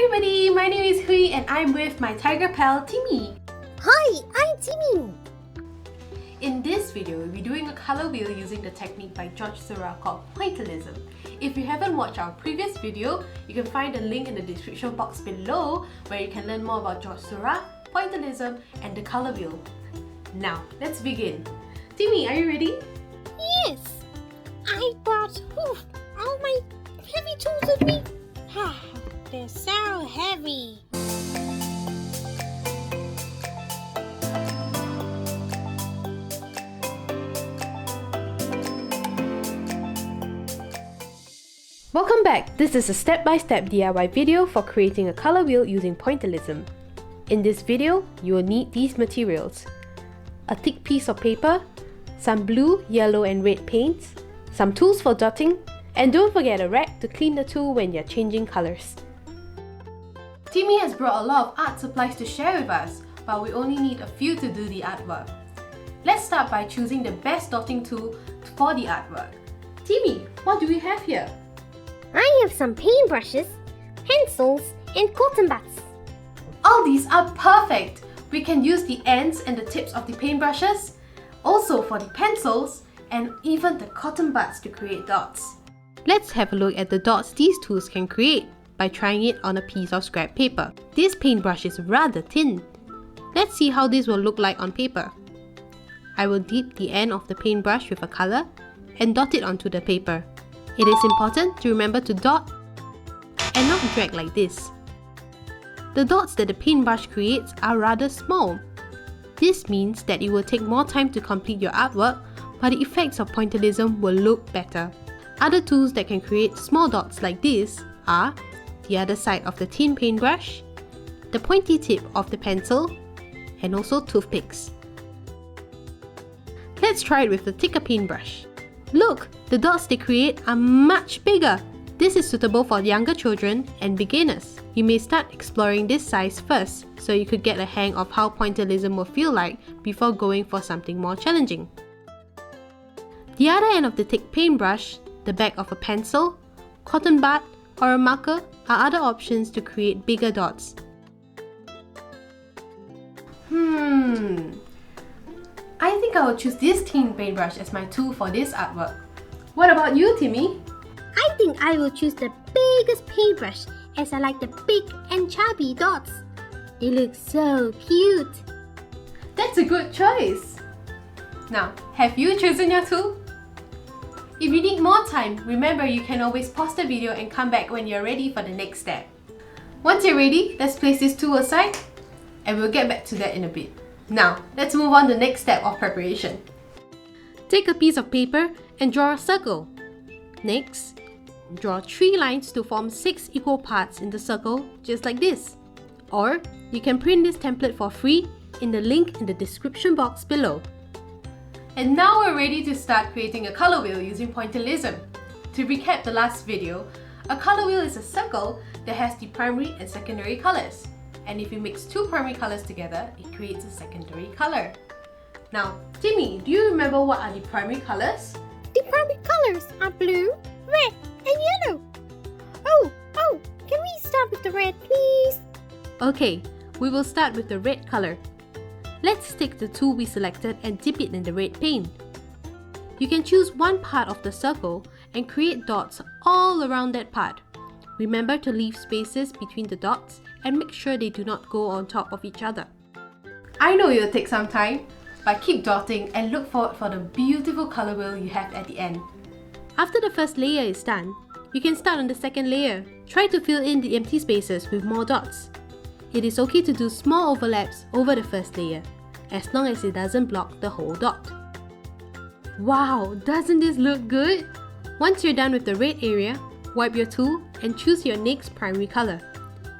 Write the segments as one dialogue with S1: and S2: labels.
S1: everybody, my name is Hwee and I'm with my tiger pal Timmy.
S2: Hi, I'm Timmy.
S1: In this video, we'll be doing a colour wheel using the technique by Seurat called Pointillism. If you haven't watched our previous video, you can find a link in the description box below where you can learn more about Seurat, Pointillism and the colour wheel. Now, let's begin. Timmy, are you ready?
S2: Yes, I brought all my heavy tools with me. They're so heavy.
S1: Welcome back! This is a step-by-step DIY video for creating a colour wheel using Pointillism. In this video, you will need these materials: a thick piece of paper, some blue, yellow and red paints, some tools for dotting, and don't forget a rag to clean the tool when you're changing colours. Timmy has brought a lot of art supplies to share with us, but we only need a few to do the artwork. Let's start by choosing the best dotting tool for the artwork. Timmy, what do we have here?
S2: I have some paintbrushes, pencils, and cotton buds.
S1: All these are perfect! We can use the ends and the tips of the paintbrushes, also for the pencils, and even the cotton buds to create dots. Let's have a look at the dots these tools can create by trying it on a piece of scrap paper. This paintbrush is rather thin. Let's see how this will look like on paper. I will dip the end of the paintbrush with a colour and dot it onto the paper. It is important to remember to dot and not drag like this. The dots that the paintbrush creates are rather small. This means that it will take more time to complete your artwork, but the effects of Pointillism will look better. Other tools that can create small dots like this are the other side of the thin paintbrush, the pointy tip of the pencil, and also toothpicks. Let's try it with the thicker paintbrush. Look, the dots they create are much bigger. This is suitable for younger children and beginners. You may start exploring this size first, so you could get a hang of how Pointillism will feel like before going for something more challenging. The other end of the thick paintbrush, the back of a pencil, cotton bud, or a marker are other options to create bigger dots. I think I will choose this thin paintbrush as my tool for this artwork. What about you, Timmy?
S2: I think I will choose the biggest paintbrush as I like the big and chubby dots. They look so cute.
S1: That's a good choice. Now, have you chosen your tool? If you need more time, remember you can always pause the video and come back when you're ready for the next step. Once you're ready, let's place this tool aside and we'll get back to that in a bit. Now, let's move on to the next step of preparation. Take a piece of paper and draw a circle. Next, draw 3 lines to form 6 equal parts in the circle, just like this. Or, you can print this template for free in the link in the description box below. And now we're ready to start creating a colour wheel using Pointillism. To recap the last video, a colour wheel is a circle that has the primary and secondary colours. And if you mix 2 primary colours together, it creates a secondary colour. Now, Timmy, do you remember what are the primary colours?
S2: The primary colors are blue, red, and yellow. Oh, can we start with the red, please?
S1: Okay, we will start with the red colour. Let's take the tool we selected and dip it in the red paint. You can choose one part of the circle and create dots all around that part. Remember to leave spaces between the dots and make sure they do not go on top of each other. I know it'll take some time, but keep dotting and look forward for the beautiful colour wheel you have at the end. After the first layer is done, you can start on the second layer. Try to fill in the empty spaces with more dots. It is okay to do small overlaps over the first layer, as long as it doesn't block the whole dot. Wow, doesn't this look good? Once you're done with the red area, wipe your tool and choose your next primary colour.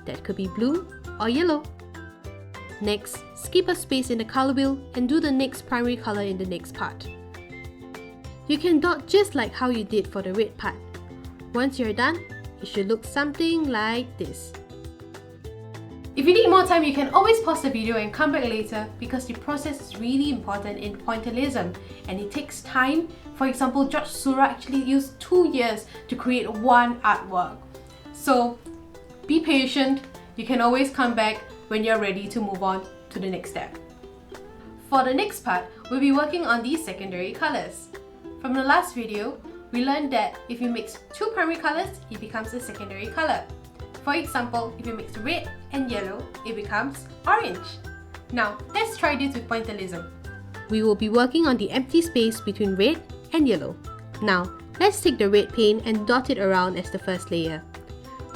S1: That could be blue or yellow. Next, skip a space in the colour wheel and do the next primary colour in the next part. You can dot just like how you did for the red part. Once you're done, it should look something like this. If you need more time, you can always pause the video and come back later because the process is really important in Pointillism and it takes time. For example, Seurat actually used 2 years to create one artwork. So be patient You can always come back when you're ready to move on to the next step. For the next part, we'll be working on these secondary colors. From the last video, we learned that if you mix two primary colors, it becomes a secondary color. For example, if you mix red and yellow, it becomes orange. Now, let's try this with pointillism. We will be working on the empty space between red and yellow. Now, let's take the red paint and dot it around as the first layer.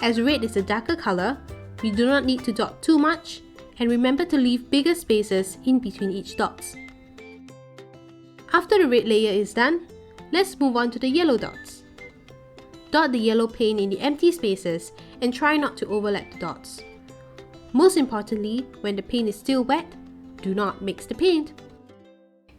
S1: As red is a darker color, we do not need to dot too much, and remember to leave bigger spaces in between each dots. After the red layer is done, let's move on to the yellow dots. Dot the yellow paint in the empty spaces and try not to overlap the dots. Most importantly, when the paint is still wet, do not mix the paint.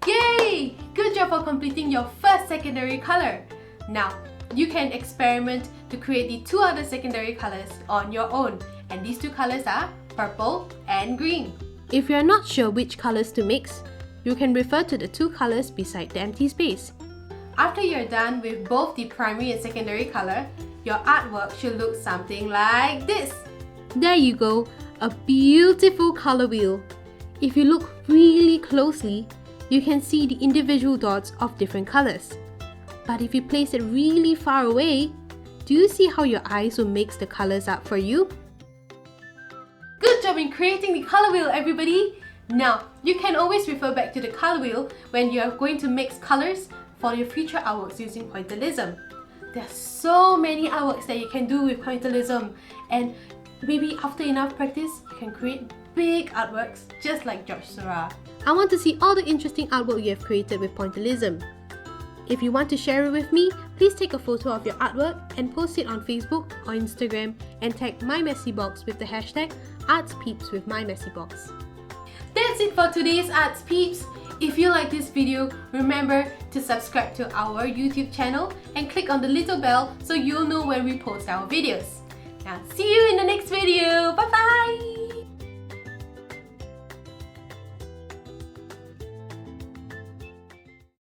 S1: Yay! Good job for completing your first secondary color. Now, you can experiment to create the two other secondary colors on your own, and these two colors are purple and green. If you are not sure which colors to mix, you can refer to the two colors beside the empty space. After you're done with both the primary and secondary color, your artwork should look something like this. There you go, a beautiful color wheel. If you look really closely, you can see the individual dots of different colors. But if you place it really far away, do you see how your eyes will mix the colors up for you? Good job in creating the color wheel, everybody! Now, you can always refer back to the color wheel when you are going to mix colors for your future artworks using pointillism. There are so many artworks that you can do with pointillism, and maybe after enough practice, you can create big artworks just like Seurat. I want to see all the interesting artwork you have created with pointillism. If you want to share it with me, please take a photo of your artwork and post it on Facebook or Instagram and tag MyMessyBox with the hashtag ArtsPeeps That's it for today's Arts Peeps. If you like this video, remember to subscribe to our YouTube channel and click on the little bell so you'll know when we post our videos. Now, see you in the next video. Bye bye!